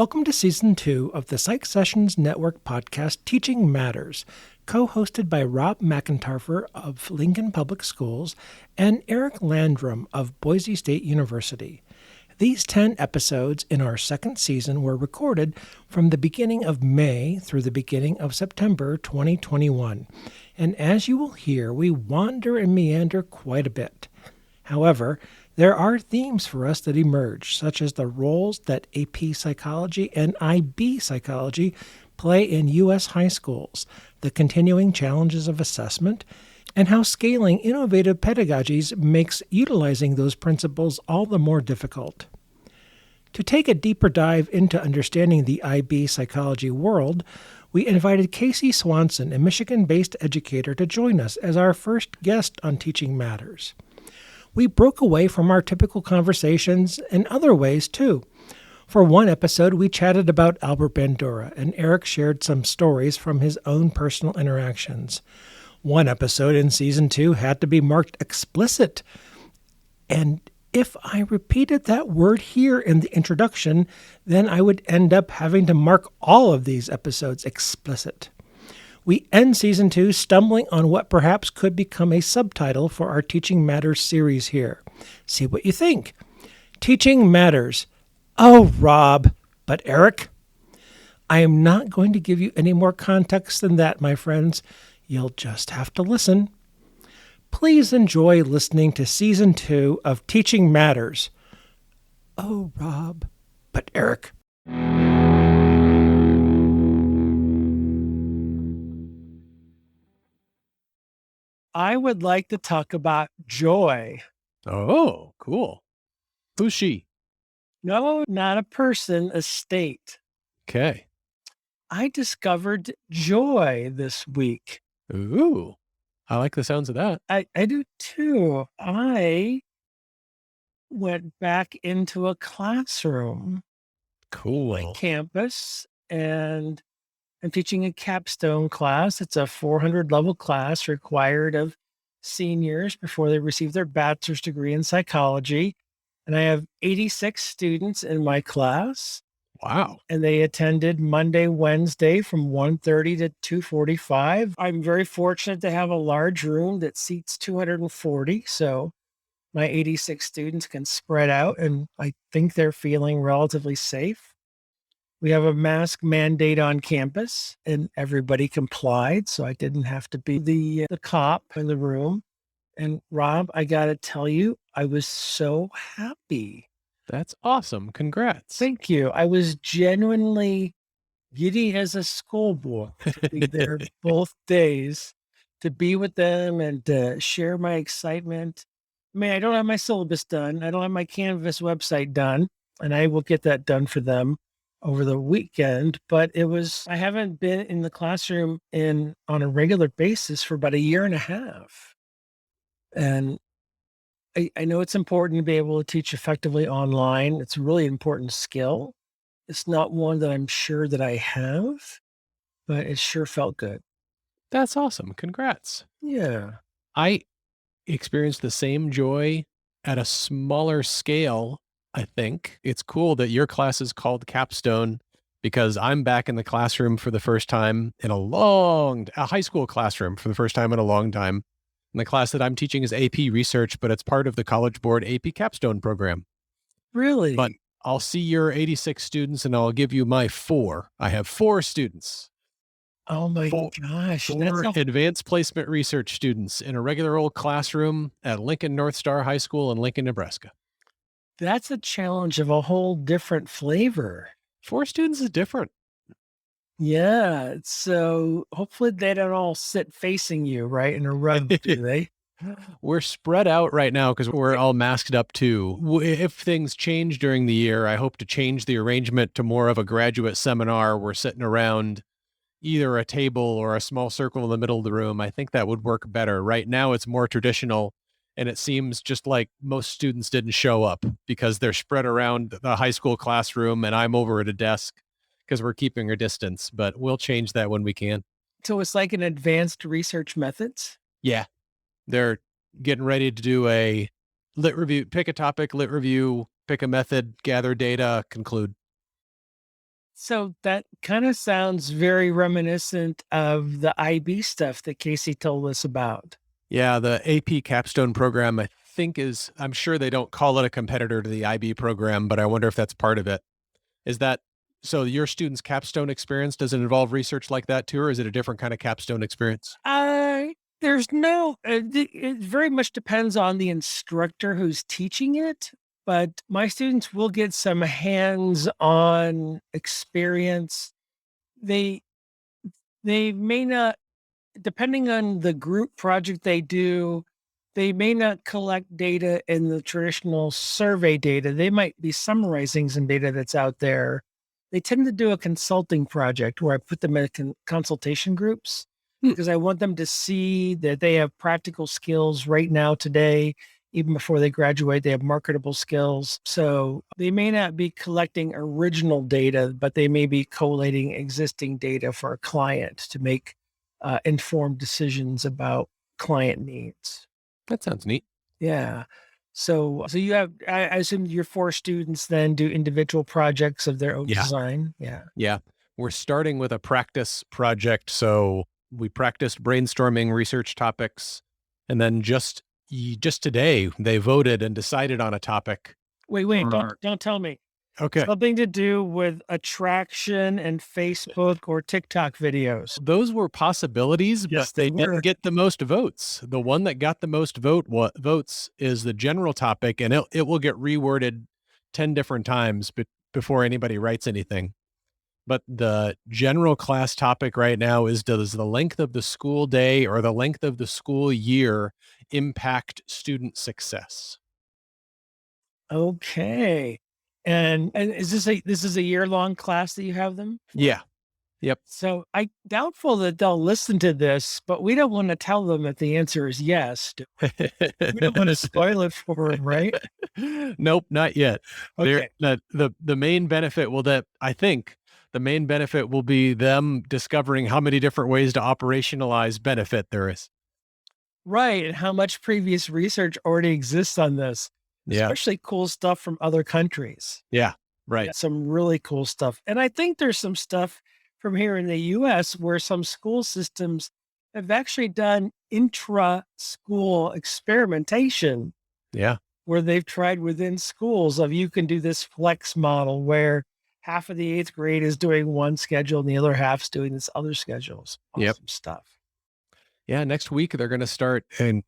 Welcome to Season 2 of the Psych Sessions Network podcast Teaching Matters, co-hosted by Rob McIntarfer of Lincoln Public Schools and Eric Landrum of Boise State University. These 10 episodes in our second season were recorded from the beginning of May through the beginning of September 2021. And as you will hear, we wander and meander quite a bit. However, there are themes for us that emerge, such as the roles that AP Psychology and IB Psychology play in U.S. high schools, the continuing challenges of assessment, and how scaling innovative pedagogies makes utilizing those principles all the more difficult. To take a deeper dive into understanding the IB psychology world, we invited Casey Swanson, a Michigan-based educator, to join us as our first guest on Teaching Matters. We broke away from our typical conversations in other ways, too. For one episode, we chatted about Albert Bandura, and Eric shared some stories from his own personal interactions. One episode in Season 2 had to be marked explicit. And if I repeated that word here in the introduction, then I would end up having to mark all of these episodes explicit. We end Season 2 stumbling on what perhaps could become a subtitle for our Teaching Matters series here. See what you think. Teaching Matters. Oh, Rob, but Eric? I am not going to give you any more context than that, my friends. You'll just have to listen. Please enjoy listening to Season 2 of Teaching Matters. Oh, Rob, but Eric. I would like to talk about joy. Oh, cool. Who's she? No, not a person, a state. Okay. I discovered joy this week. Ooh, I like the sounds of that. I do too. I went back into a classroom, Cool. campus, and I'm teaching a capstone class. It's a 400 level class required of seniors before they receive their bachelor's degree in psychology. And I have 86 students in my class. Wow. And they attended Monday, Wednesday from 1:30 to 2:45. I'm very fortunate to have a large room that seats 240. So my 86 students can spread out, and I think they're feeling relatively safe. We have a mask mandate on campus, and everybody complied, so I didn't have to be the cop in the room. And Rob, I got to tell you, I was so happy. That's awesome. Congrats. Thank you. I was genuinely giddy as a schoolboy to be there both days, to be with them and to share my excitement. I mean, I don't have my syllabus done. I don't have my Canvas website done, and I will get that done for them over the weekend. But I haven't been in the classroom on a regular basis for about a year and a half. And I know it's important to be able to teach effectively online. It's a really important skill. It's not one that I'm sure that I have, but it sure felt good. That's awesome. Congrats. Yeah. I experienced the same joy at a smaller scale, I think. It's cool that your class is called Capstone because I'm back in the classroom for the first time in a high school classroom for the first time in a long time. And the class that I'm teaching is AP Research, but it's part of the College Board AP Capstone program. Really? But I'll see your 86 students and I'll give you my 4. I have 4 students. Oh my gosh. 4 advanced placement research students in a regular old classroom at Lincoln North Star High School in Lincoln, Nebraska. That's a challenge of a whole different flavor. 4 students is different. Yeah. So hopefully they don't all sit facing you, right, in a row, do they? We're spread out right now because we're all masked up too. If things change during the year, I hope to change the arrangement to more of a graduate seminar. We're sitting around either a table or a small circle in the middle of the room. I think that would work better. Right now it's more traditional, and it seems just like most students didn't show up because they're spread around the high school classroom and I'm over at a desk because we're keeping our distance, but we'll change that when we can. So it's like an advanced research methods? Yeah. They're getting ready to do a lit review, pick a topic, lit review, pick a method, gather data, conclude. So that kind of sounds very reminiscent of the IB stuff that Casey told us about. Yeah, the AP capstone program, I'm sure they don't call it a competitor to the IB program, but I wonder if that's part of it. Is that so your students' capstone experience, does it involve research like that too, or is it a different kind of capstone experience? There's no, it very much depends on the instructor who's teaching it, but my students will get some hands-on experience. They they may not, depending on the group project they do, they may not collect data in the traditional survey data. They might be summarizing some data that's out there. They tend to do a consulting project where I put them in consultation groups Hmm. because I want them to see that they have practical skills right now, today, even before they graduate, they have marketable skills. So they may not be collecting original data, but they may be collating existing data for a client to make informed decisions about client needs. That sounds neat. Yeah. So you have, I assume your 4 students then do individual projects of their own Yeah. design. Yeah. Yeah. We're starting with a practice project. So we practiced brainstorming research topics. And then just today, they voted and decided on a topic. Wait, don't tell me. Okay. Something to do with attraction and Facebook or TikTok videos. Those were possibilities, but Yes, they they were. didn't get the most votes. The one that got the most votes is the general topic, and it will get reworded 10 different times before anybody writes anything. But the general class topic right now is, does the length of the school day or the length of the school year impact student success? Okay. And is this is a year-long class that you have them for? Yeah. Yep. So I doubtful that they'll listen to this, but we don't want to tell them that the answer is yes. We don't want to spoil it for them, right? Nope, not yet. There, Okay. the main benefit will that I think the main benefit will be them discovering how many different ways to operationalize benefit there is. Right. And how much previous research already exists on this, Yeah. especially cool stuff from other countries. Yeah. Right. Yeah, some really cool stuff. And I think there's some stuff from here in the US where some school systems have actually done intra school experimentation Yeah. where they've tried within schools of you can do this flex model where half of the 8th grade is doing one schedule and the other half's doing this other schedules. Yep. Awesome stuff. Yeah, next week they're going to start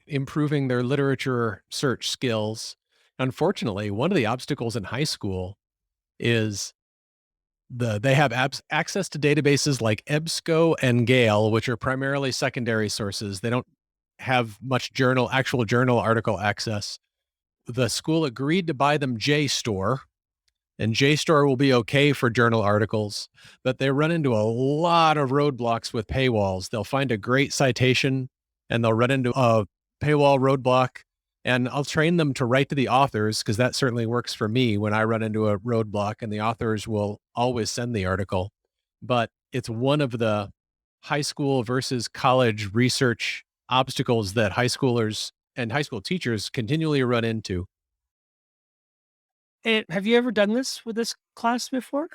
improving their literature search skills. Unfortunately, one of the obstacles in high school is they have access to databases like EBSCO and Gale, which are primarily secondary sources. They don't have much actual journal article access. The school agreed to buy them JSTOR, and JSTOR will be okay for journal articles, but they run into a lot of roadblocks with paywalls. They'll find a great citation and they'll run into a paywall roadblock. And I'll train them to write to the authors because that certainly works for me when I run into a roadblock, and the authors will always send the article. But it's one of the high school versus college research obstacles that high schoolers and high school teachers continually run into. And have you ever done this with this class before?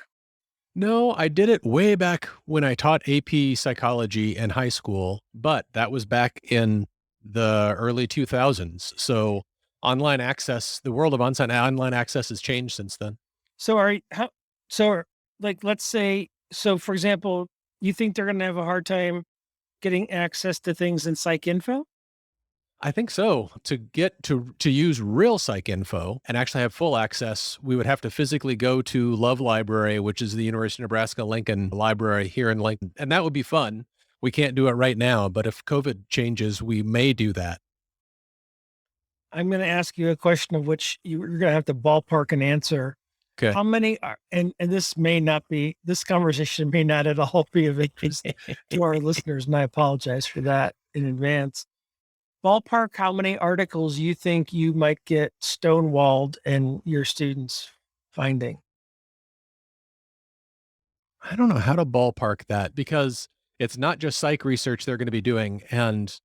No, I did it way back when I taught AP psychology in high school, but that was back in the early 2000s. So the world of online access has changed since then. So like let's say, so for example, you think they're gonna have a hard time getting access to things in psych info? I think so. To get to use real psych info and actually have full access, we would have to physically go to Love Library, which is the University of Nebraska Lincoln Library here in Lincoln. And that would be fun. We can't do it right now, but if COVID changes, we may do that. I'm gonna ask you a question of which you're gonna have to ballpark an answer. Okay. How many are, and this conversation may not at all be of interest to our listeners, and I apologize for that in advance. Ballpark how many articles you think you might get stonewalled and your students finding? I don't know how to ballpark that because it's not just psych research they're going to be doing. And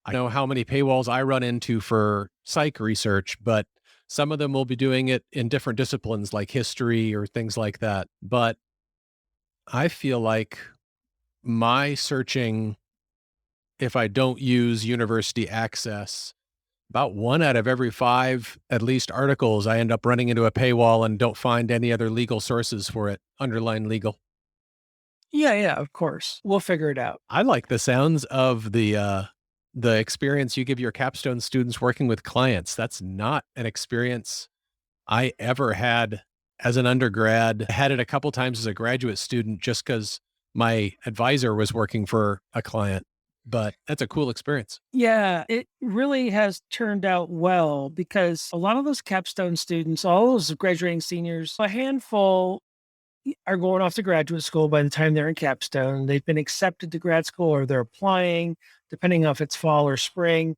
I know how many paywalls I run into for psych research, but some of them will be doing it in different disciplines like history or things like that. But I feel like my searching, if I don't use university access, about 1 out of every 5, at least, articles, I end up running into a paywall and don't find any other legal sources for it, underline legal. Yeah, yeah, of course. We'll figure it out. I like the sounds of the experience you give your capstone students working with clients. That's not an experience I ever had as an undergrad. I had it a couple times as a graduate student just because my advisor was working for a client, but that's a cool experience. Yeah, it really has turned out well because a lot of those capstone students, all those graduating seniors, a handful are going off to graduate school by the time they're in capstone. They've been accepted to grad school or they're applying, depending on if it's fall or spring.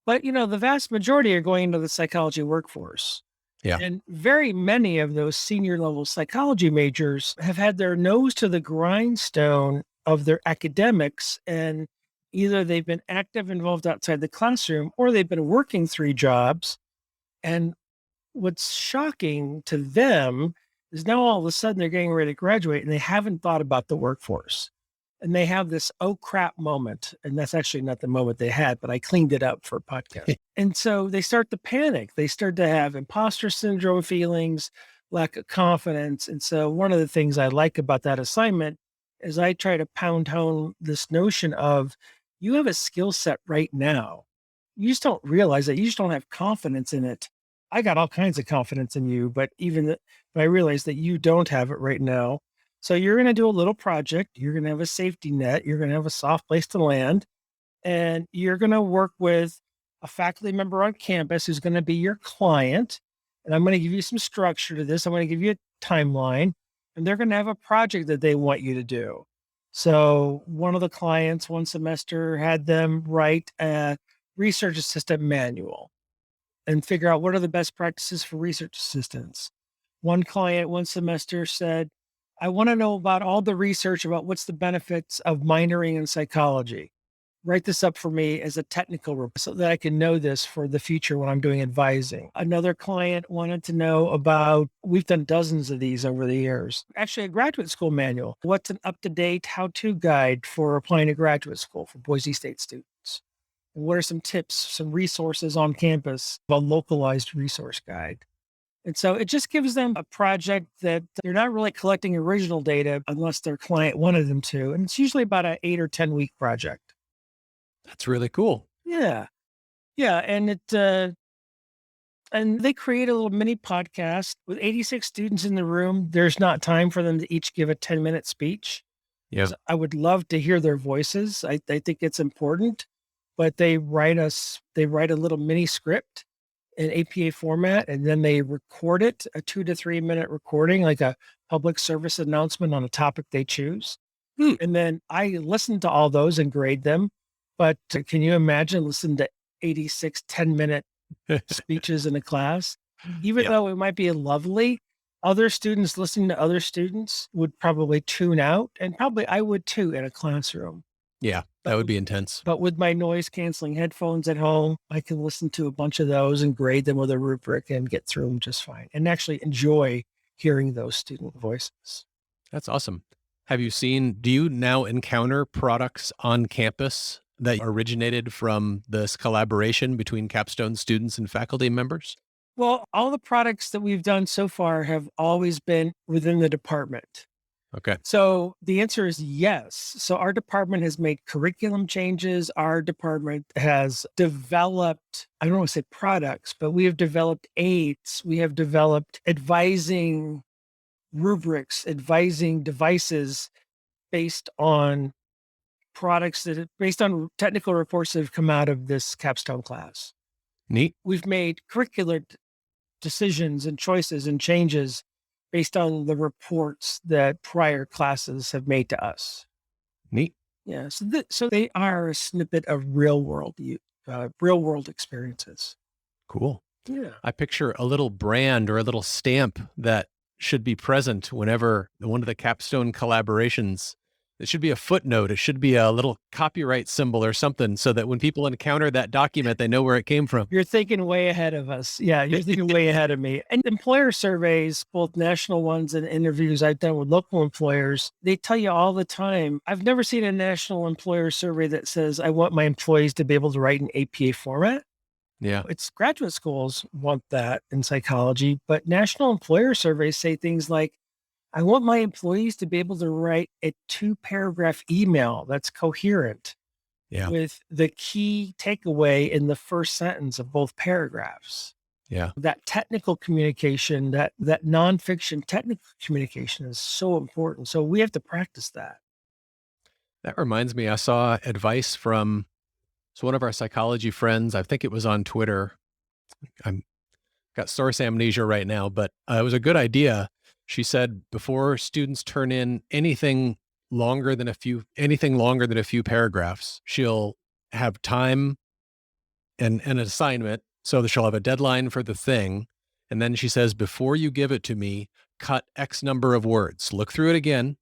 But, the vast majority are going into the psychology workforce. Yeah. And very many of those senior level psychology majors have had their nose to the grindstone of their academics. And either they've been active, involved outside the classroom, or they've been working 3 jobs. And what's shocking to them is now all of a sudden they're getting ready to graduate and they haven't thought about the workforce. And they have this oh crap moment. And that's actually not the moment they had, but I cleaned it up for a podcast. And so they start to panic. They start to have imposter syndrome feelings, lack of confidence. And so one of the things I like about that assignment is I try to pound home this notion of you have a skill set right now. You just don't realize it. You just don't have confidence in it. I got all kinds of confidence in you, but but I realize that you don't have it right now. So you're going to do a little project. You're going to have a safety net. You're going to have a soft place to land, and you're going to work with a faculty member on campus who's going to be your client. And I'm going to give you some structure to this. I'm going to give you a timeline, and they're going to have a project that they want you to do. So one of the clients one semester had them write a research assistant manual and figure out what are the best practices for research assistants. One client one semester said, I want to know about all the research about what's the benefits of minoring in psychology. Write this up for me as a technical report so that I can know this for the future when I'm doing advising. Another client wanted to know about, we've done dozens of these over the years, actually a graduate school manual. What's an up-to-date how-to guide for applying to graduate school for Boise State students? What are some tips, some resources on campus, a localized resource guide? And so it just gives them a project that they're not really collecting original data unless their client wanted them to. And it's usually about an 8 or 10 week project. That's really cool. Yeah. Yeah. And they create a little mini podcast with 86 students in the room. There's not time for them to each give a 10-minute speech. Yeah. I would love to hear their voices. I think it's important, but they write a little mini script in APA format, and then they record it, a 2 to 3 minute recording, like a public service announcement on a topic they choose. And then I listen to all those and grade them. But can you imagine listening to 86 10-minute speeches in a class? Even though it might be lovely, other students listening to other students would probably tune out, and probably I would too in a classroom. Yeah, that would be intense. But with my noise canceling headphones at home, I can listen to a bunch of those and grade them with a rubric and get through them just fine and actually enjoy hearing those student voices. That's awesome. Do you now encounter products on campus that originated from this collaboration between capstone students and faculty members? Well, all the products that we've done so far have always been within the department. Okay. So the answer is yes. So our department has made curriculum changes. Our department has developed, I don't want to say products, but we have developed aids. We have developed advising rubrics, advising devices based on based on technical reports that have come out of this capstone class. Neat. We've made curricular decisions and choices and changes based on the reports that prior classes have made to us. Neat. Yeah, so they are a snippet of real world experiences. Cool. Yeah. I picture a little brand or a little stamp that should be present whenever one of the capstone collaborations It should be a footnote. It should be a little copyright symbol or something so that when people encounter that document, they know where it came from. You're thinking way ahead of us. Yeah, you're thinking way ahead of me. And employer surveys, both national ones and interviews I've done with local employers, they tell you all the time. I've never seen a national employer survey that says, I want my employees to be able to write in APA format. Yeah. It's graduate schools want that in psychology, but national employer surveys say things like, I want my employees to be able to write a 2-paragraph email that's coherent Yeah. with the key takeaway in the first sentence of both paragraphs. Yeah. That technical communication, that nonfiction technical communication is so important. So we have to practice that. That reminds me, I saw advice from one of our psychology friends. I think it was on Twitter. I'm got source amnesia right now, but it was a good idea. She said before students turn in anything longer than a few paragraphs, she'll have time and an assignment. So that she'll have a deadline for the thing. And then she says, before you give it to me, cut X number of words. Look through it again.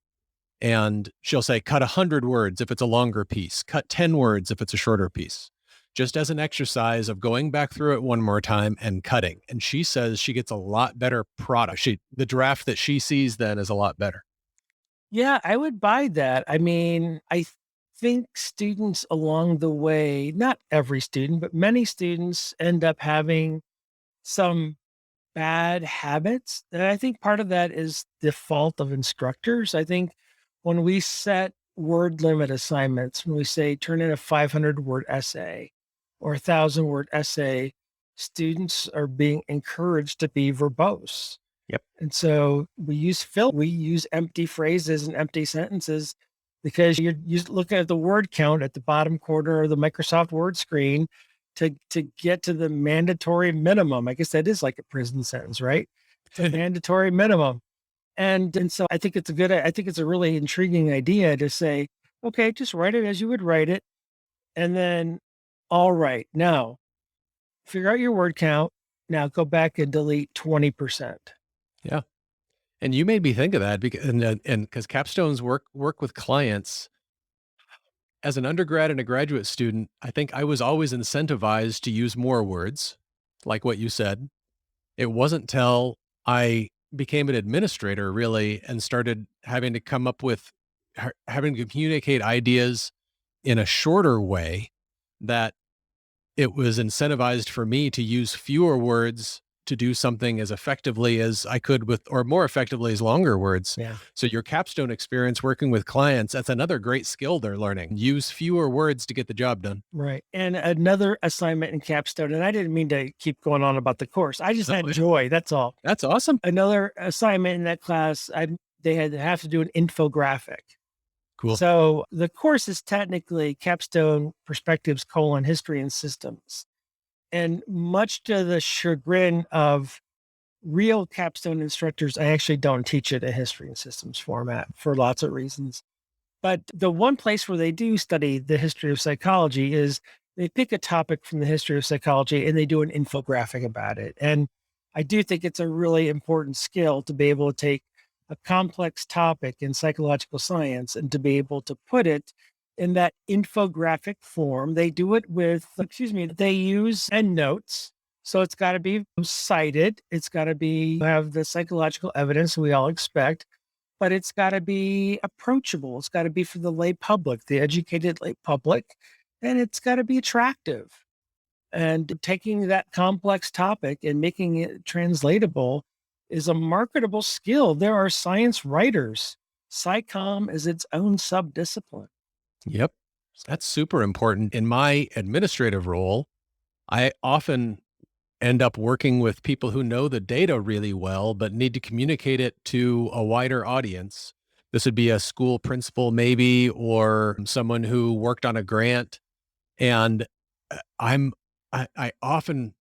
And she'll say, cut 100 words if it's a longer piece, cut 10 words if it's a shorter piece, just as an exercise of going back through it one more time and cutting. And she says she gets a lot better product. The draft that she sees then is a lot better. Yeah, I would buy that. I mean, I think students along the way, not every student, but many students end up having some bad habits. And I think part of that is the fault of instructors. I think when we set word limit assignments, when we say turn in a 500-word essay or 1,000-word essay, students are being encouraged to be verbose. Yep. And so we use empty phrases and empty sentences because you're looking at the word count at the bottom corner of the Microsoft Word screen to get to the mandatory minimum. I guess that is like a prison sentence, right? It's a mandatory minimum. And so I think it's a really intriguing idea to say, okay, just write it as you would write it. And then, all right, now figure out your word count. Now go back and delete 20%. Yeah. And you made me think of that because capstones work with clients. As an undergrad and a graduate student, I think I was always incentivized to use more words, like what you said. It wasn't till I became an administrator really and started having to come up with having to communicate ideas in a shorter way that it was incentivized for me to use fewer words to do something as effectively as I could or more effectively as longer words. Yeah. So your capstone experience working with clients, that's another great skill they're learning. Use fewer words to get the job done. Right. And another assignment in capstone, and I didn't mean to keep going on about the course. I just had joy. That's all. That's awesome. Another assignment in that class, they had to have to do an infographic. Cool. So the course is technically Capstone Perspectives: History and Systems. And much to the chagrin of real capstone instructors, I actually don't teach it in history and systems format for lots of reasons. But the one place where they do study the history of psychology is they pick a topic from the history of psychology and they do an infographic about it. And I do think it's a really important skill to be able to take a complex topic in psychological science and to be able to put it in that infographic form. They do it they use endnotes. So it's got to be cited. It's got to have the psychological evidence we all expect, but it's got to be approachable. It's got to be for the lay public, the educated lay public, and it's got to be attractive. And taking that complex topic and making it translatable is a marketable skill. There are science writers. Psychom is its own subdiscipline. Yep. That's super important. In my administrative role, I often end up working with people who know the data really well, but need to communicate it to a wider audience. This would be a school principal maybe, or someone who worked on a grant. And I often,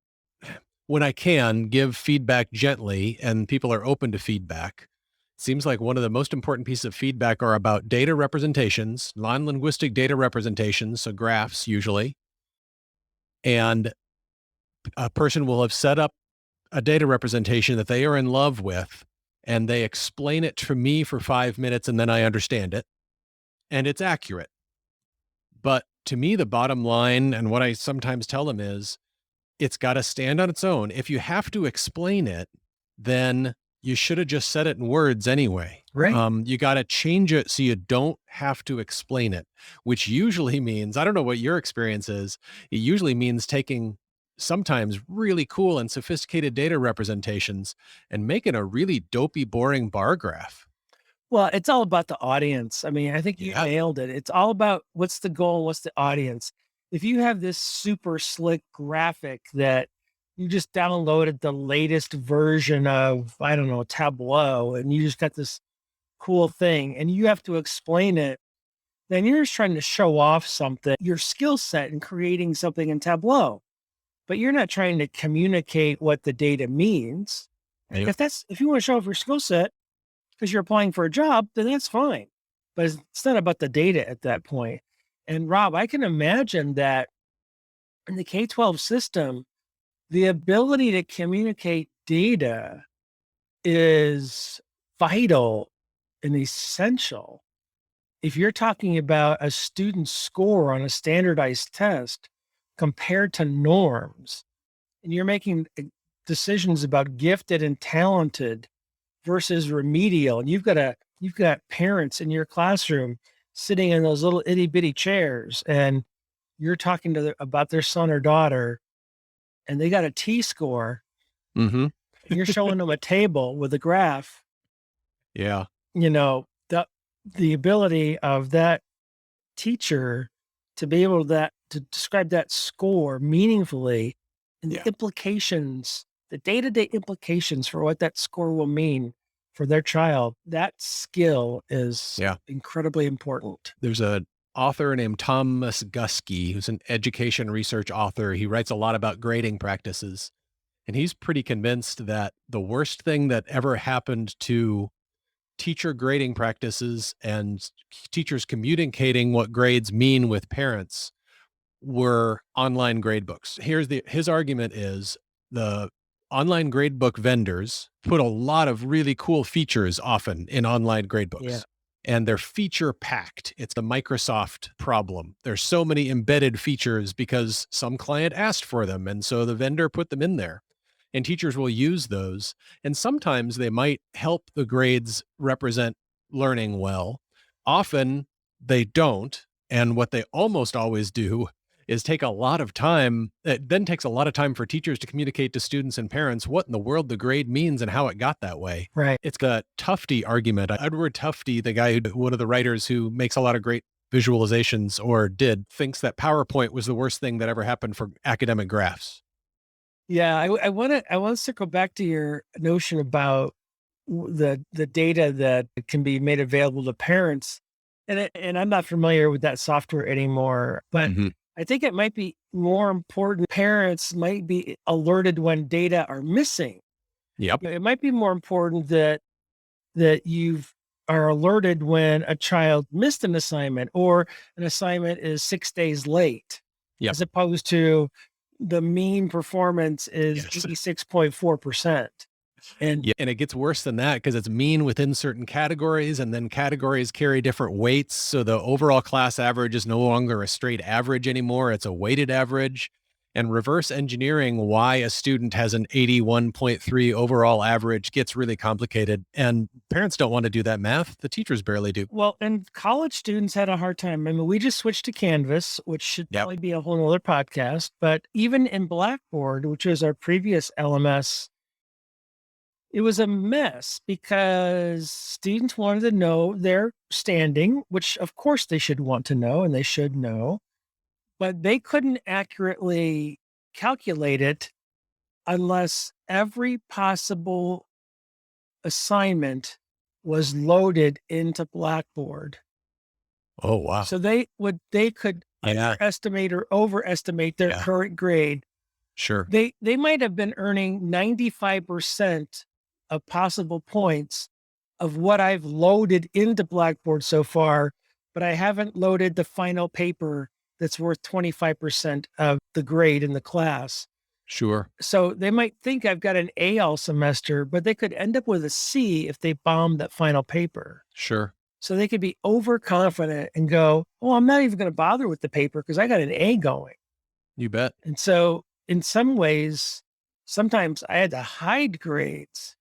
when I can, give feedback gently, and people are open to feedback. Seems like one of the most important pieces of feedback are about data representations, non-linguistic data representations, so graphs usually. And a person will have set up a data representation that they are in love with, and they explain it to me for 5 minutes, and then I understand it. and it's accurate. But to me, the bottom line and what I sometimes tell them is it's got to stand on its own. If you have to explain it, then you should have just said it in words anyway. Right. You got to change it so you don't have to explain it, which usually means, I don't know what your experience is. It usually means taking sometimes really cool and sophisticated data representations and making a really dopey, boring bar graph. Well, it's all about the audience. I mean, I think you Yeah. nailed it. It's all about what's the goal, what's the audience. If you have this super slick graphic that you just downloaded the latest version of, I don't know, Tableau, and you just got this cool thing and you have to explain it, then you're just trying to show off something, your skill set in creating something in Tableau, but you're not trying to communicate what the data means. Yep. If you want to show off your skill set, because you're applying for a job, then that's fine. But it's not about the data at that point. And Rob, I can imagine that in the K-12 system, the ability to communicate data is vital and essential. If you're talking about a student's score on a standardized test compared to norms, and you're making decisions about gifted and talented versus remedial, and you've got parents in your classroom sitting in those little itty bitty chairs, and you're talking to about their son or daughter, and they got a T score, Mm-hmm. and you're showing them a table with a graph. Yeah. The ability of that teacher to be able to describe that score meaningfully, and the implications, the day-to-day implications for what that score will mean for their child, that skill is incredibly important. There's a author named Thomas Guskey, who's an education research author. He writes a lot about grading practices, and he's pretty convinced that the worst thing that ever happened to teacher grading practices and teachers communicating what grades mean with parents were online grade books. His argument is the online gradebook vendors put a lot of really cool features often in online gradebooks. Yeah. And they're feature packed. It's the Microsoft problem. There's so many embedded features because some client asked for them. And so the vendor put them in there. And teachers will use those. And sometimes they might help the grades represent learning well. Often they don't. And what they almost always do is take a lot of time. It then takes a lot of time for teachers to communicate to students and parents what in the world the grade means and how it got that way. Right. It's the Tufte argument. Edward Tufte, the guy one of the writers who makes a lot of great visualizations or thinks that PowerPoint was the worst thing that ever happened for academic graphs. Yeah, I want to circle back to your notion about the data that can be made available to parents, and I'm not familiar with that software anymore, but I think it might be more important. Parents might be alerted when data are missing. Yep. It might be more important that you are alerted when a child missed an assignment or an assignment is 6 days late, as opposed to the mean performance is 86.4%. And it gets worse than that because it's mean within certain categories, and then categories carry different weights. So the overall class average is no longer a straight average anymore. It's a weighted average. And reverse engineering why a student has an 81.3 overall average gets really complicated. And parents don't want to do that math. The teachers barely do. Well, and college students had a hard time. I mean, we just switched to Canvas, which should probably be a whole other podcast. But even in Blackboard, which was our previous LMS, it was a mess because students wanted to know their standing, which of course they should want to know and they should know, but they couldn't accurately calculate it unless every possible assignment was loaded into Blackboard. Oh, wow. So they could underestimate or overestimate their current grade. Sure. They might have been earning 95% of possible points of what I've loaded into Blackboard so far, but I haven't loaded the final paper that's worth 25% of the grade in the class. Sure. So they might think I've got an A all semester, but they could end up with a C if they bombed that final paper. Sure. So they could be overconfident and go, "Oh, I'm not even going to bother with the paper because I got an A going." You bet. And so in some ways, sometimes I had to hide grades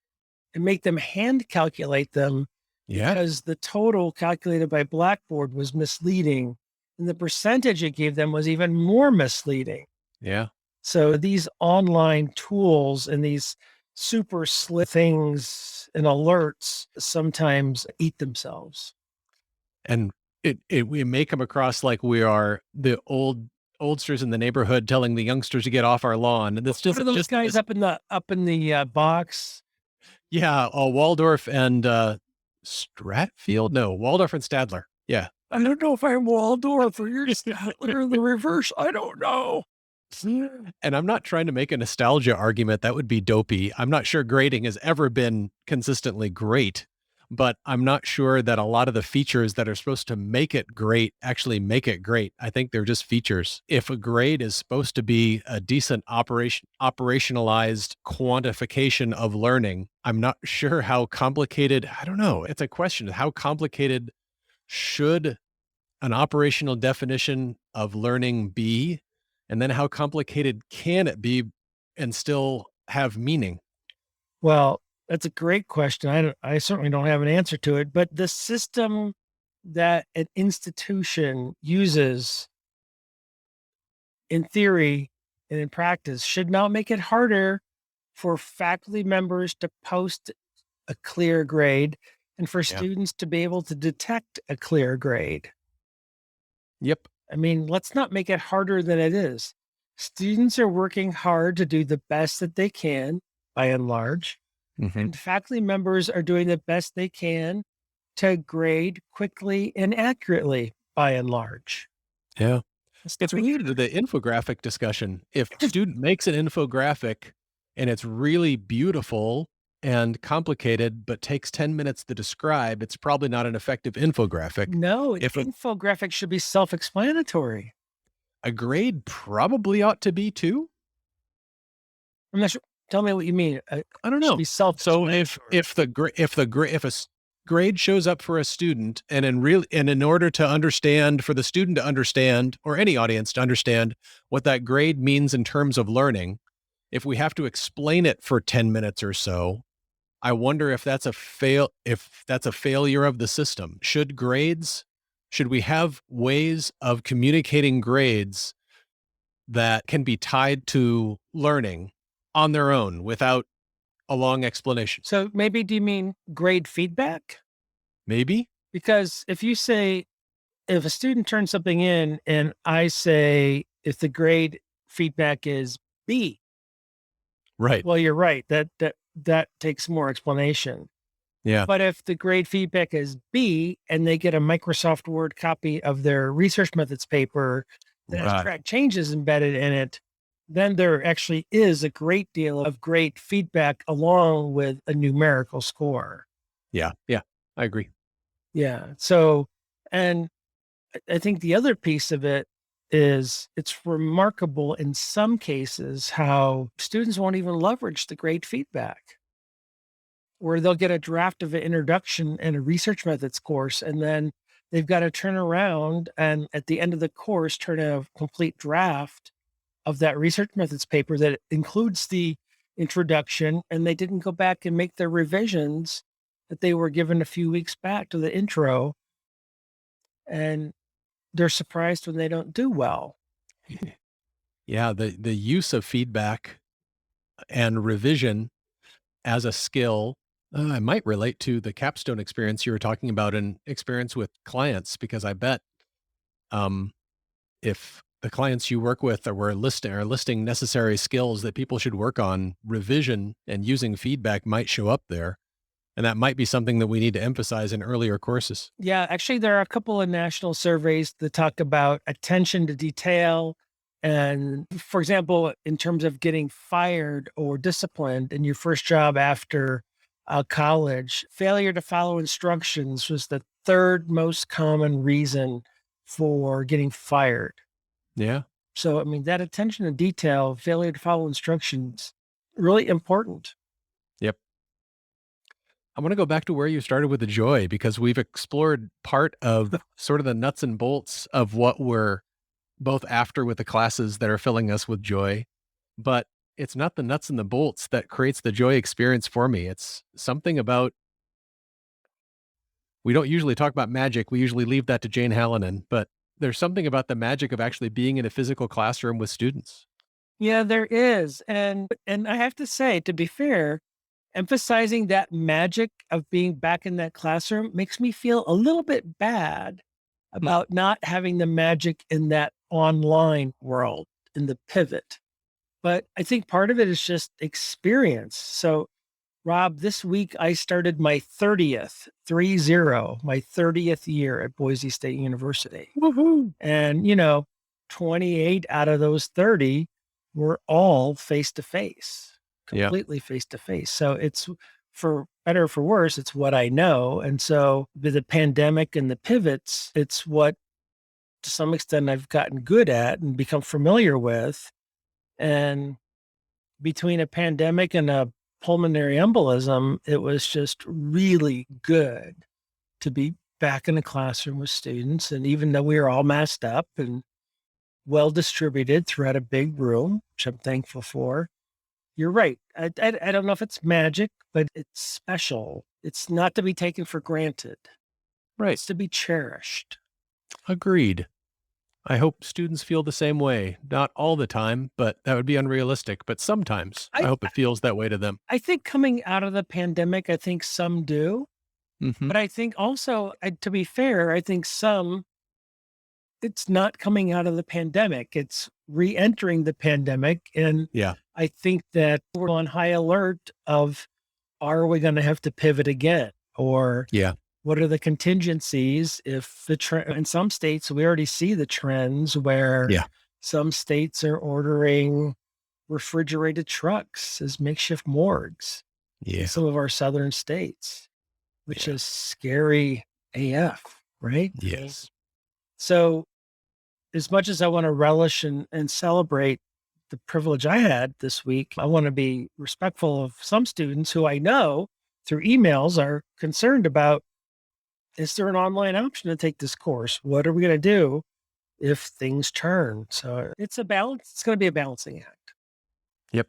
and make them hand calculate them Yeah. because the total calculated by Blackboard was misleading and the percentage it gave them was even more misleading. Yeah. So these online tools and these super slick things and alerts sometimes eat themselves. And we may come across like we are the oldsters in the neighborhood telling the youngsters to get off our lawn. And that's What are those guys up in the box? yeah, Waldorf and Stratfield? No, Waldorf and Stadler. Yeah. I don't know if I'm Waldorf or you're Statler in the reverse. I don't know. And I'm not trying to make a nostalgia argument. That would be dopey. I'm not sure grading has ever been consistently great, but I'm not sure that a lot of the features that are supposed to make it great actually make it great. I think they're just features. If a grade is supposed to be a decent operationalized quantification of learning, I'm not sure how complicated, I don't know. It's a question. How complicated should an operational definition of learning be? And then how complicated can it be and still have meaning? Well, that's a great question. I certainly don't have an answer to it, but the system that an institution uses in theory and in practice should not make it harder for faculty members to post a clear grade and for Yeah. students to be able to detect a clear grade. Yep. I mean, let's not make it harder than it is. Students are working hard to do the best that they can, by and large, Hmm. and faculty members are doing the best they can to grade quickly and accurately, by and large. Yeah. It's It's three. related to the infographic discussion. If a student makes an infographic and it's really beautiful and complicated, but takes 10 minutes to describe, it's probably not an effective infographic. No, If infographics should be self-explanatory. a grade probably ought to be too. I'm not sure. Tell me what you mean. I don't Should know. be So self-explanatory. if grade shows up for a student and in order to understand, for the student to understand, or any audience to understand what that grade means in terms of learning, if we have to explain it for 10 minutes or so, I wonder if that's a failure of the system. Should we have ways of communicating grades that can be tied to learning on their own without a long explanation? So maybe do you mean grade feedback? Maybe? Because if a student turns something in and I say, if the grade feedback is B, Right. well, you're right. That takes more explanation. Yeah. But if the grade feedback is B and they get a Microsoft Word copy of their research methods paper that has Right. track changes embedded in it, then there actually is a great deal of great feedback along with a numerical score. Yeah. Yeah. I agree. Yeah. So, and I think the other piece of it is it's remarkable in some cases how students won't even leverage the grade feedback, where they'll get a draft of an introduction and a research methods course, and then they've got to turn around and at the end of the course turn a complete draft of that research methods paper that includes the introduction, and they didn't go back and make their revisions that they were given a few weeks back to the intro, and they're surprised when they don't do well. Yeah. The use of feedback and revision as a skill, I might relate to the capstone experience you were talking about and experience with clients, because I bet um, if the clients you work with are listing necessary skills that people should work on, revision and using feedback might show up there. And that might be something that we need to emphasize in earlier courses. Yeah, actually, there are a couple of national surveys that talk about attention to detail. And for example, in terms of getting fired or disciplined in your first job after college, failure to follow instructions was the third most common reason for getting fired. Yeah. So, I mean, that attention to detail, failure to follow instructions, really important. Yep. I want to go back to where you started with the joy, because we've explored part of sort of the nuts and bolts of what we're both after with the classes that are filling us with joy. But it's not the nuts and the bolts that creates the joy experience for me. It's something about, we don't usually talk about magic. We usually leave that to Jane Halonen, but there's something about the magic of actually being in a physical classroom with students. Yeah, there is. And I have to say, to be fair, emphasizing that magic of being back in that classroom makes me feel a little bit bad about not having the magic in that online world, in the pivot. But I think part of it is just experience. So, Rob, this week I started my 30th year at Boise State University. Woohoo! And, 28 out of those 30 were all face to face, Yeah. completely face to face. So it's, for better or for worse, it's what I know. And so with the pandemic and the pivots, it's what to some extent I've gotten good at and become familiar with. And between a pandemic and a pulmonary embolism, it was just really good to be back in a classroom with students. And even though we were all masked up and well distributed throughout a big room, which I'm thankful for, you're right. I don't know if it's magic, but it's special. It's not to be taken for granted. Right. It's to be cherished. Agreed. I hope students feel the same way. Not all the time, but that would be unrealistic. But sometimes I I hope it feels that way to them. I think coming out of the pandemic, I think some do, Hmm. but I think also, to be fair, I think some, it's not coming out of the pandemic. It's re-entering the pandemic. And Yeah. I think that we're on high alert of, are we going to have to pivot again? Or Yeah. what are the contingencies if the trend in some states, we already see the trends where Yeah. some states are ordering refrigerated trucks as makeshift morgues in Yeah. some of our southern states, which Yeah. is scary AF, right? Yes. So as much as I want to relish and celebrate the privilege I had this week, I want to be respectful of some students who I know through emails are concerned about, is there an online option to take this course? What are we going to do if things turn? So it's a balance. It's going to be a balancing act. Yep.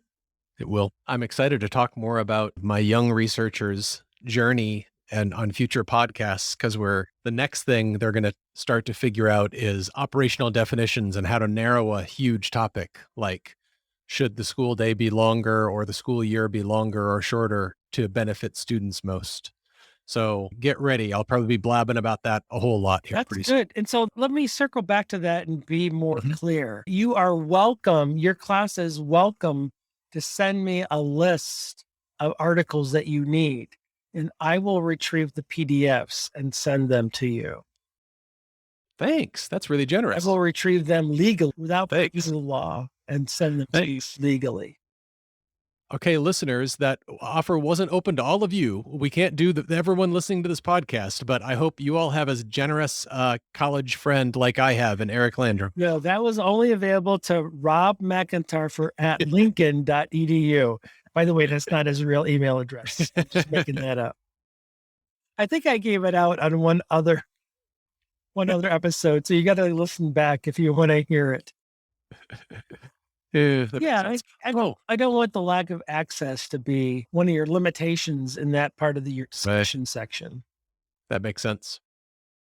It will. I'm excited to talk more about my young researchers' journey and on future podcasts, because the next thing they're going to start to figure out is operational definitions and how to narrow a huge topic, like should the school day be longer or the school year be longer or shorter to benefit students most. So get ready. I'll probably be blabbing about that a whole lot here That's pretty soon. good. And so let me circle back to that and be more Mhm. clear. You are welcome. Your class is welcome to send me a list of articles that you need, and I will retrieve the PDFs and send them to you. Thanks. That's really I generous. will retrieve them legally without Thanks. using the law and send them to you Thanks. legally. Okay, listeners, that offer wasn't open to all of you. We can't do everyone listening to this podcast, but I hope you all have as generous college friend like I have in Eric Landrum. No, that was only available to Rob McIntyre at lincoln.edu. By the way, that's not his real email address. I'm just making that up. I think I gave it out on one other episode, so you got to listen back if you want to hear it. Yeah, I don't want the lack of access to be one of your limitations in that part of your discussion section. That makes sense.